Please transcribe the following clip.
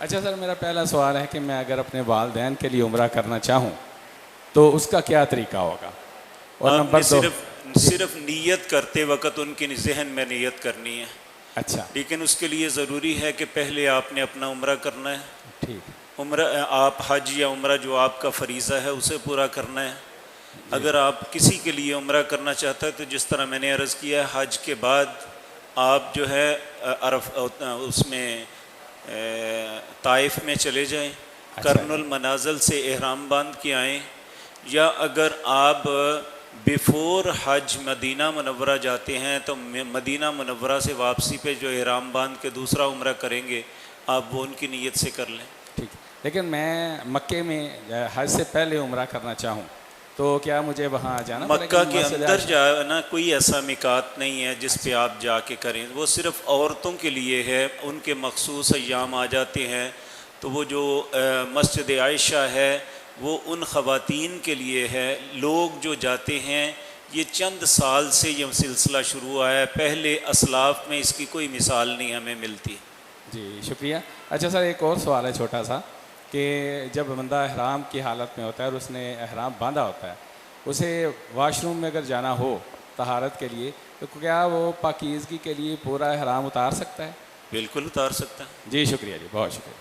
अच्छा सर, मेरा पहला सवाल है कि मैं अगर अपने वालिदैन के लिए उम्रा करना चाहूँ तो उसका क्या तरीका होगा? और आपने नंबर दो। सिर्फ नीयत करते वक्त उनके जहन में नीयत करनी है। अच्छा, लेकिन उसके लिए ज़रूरी है कि पहले आपने अपना उम्रा करना है। ठीक उम्रा आप हज या उम्रा जो आपका फरीज़ा है उसे पूरा करना है। जी। अगर आप किसी के लिए उम्रा करना चाहता है तो जिस तरह मैंने अर्ज़ किया है, हज के बाद आप जो है अरफ उसमें ताइफ में चले जाएं, अच्छा कर्नुल मनाज़िल से एहराम बांध के आएँ, या अगर आप बिफ़ोर हज मदीना मुनव्वरा जाते हैं तो मदीना मुनव्वरा से वापसी पे जो एहराम बांध के दूसरा उम्रा करेंगे आप वो उनकी नीयत से कर लें। ठीक। लेकिन मैं मक्के में हज से पहले उम्रा करना चाहूँ तो क्या मुझे वहाँ जाना पड़ेगा? मक्का के अंदर जाना कोई ऐसा मिकात नहीं है जिस पे आप जाके करें, वो सिर्फ औरतों के लिए है। उनके मखसूस अय्याम आ जाते हैं तो वो जो मस्जिद आयशा है वो उन ख़वातीन के लिए है। लोग जो जाते हैं, ये चंद साल से ये सिलसिला शुरू हुआ है, पहले असलाफ में इसकी कोई मिसाल नहीं हमें मिलती। जी शुक्रिया। अच्छा सर, एक और सवाल है छोटा सा कि जब बंदा अहराम की हालत में होता है और उसने अहराम बांधा होता है, उसे वाशरूम में अगर जाना हो तहारत के लिए तो क्या वो पाकीज़गी के लिए पूरा अहराम उतार सकता है? बिल्कुल उतार सकता है। जी शुक्रिया जी, बहुत शुक्रिया।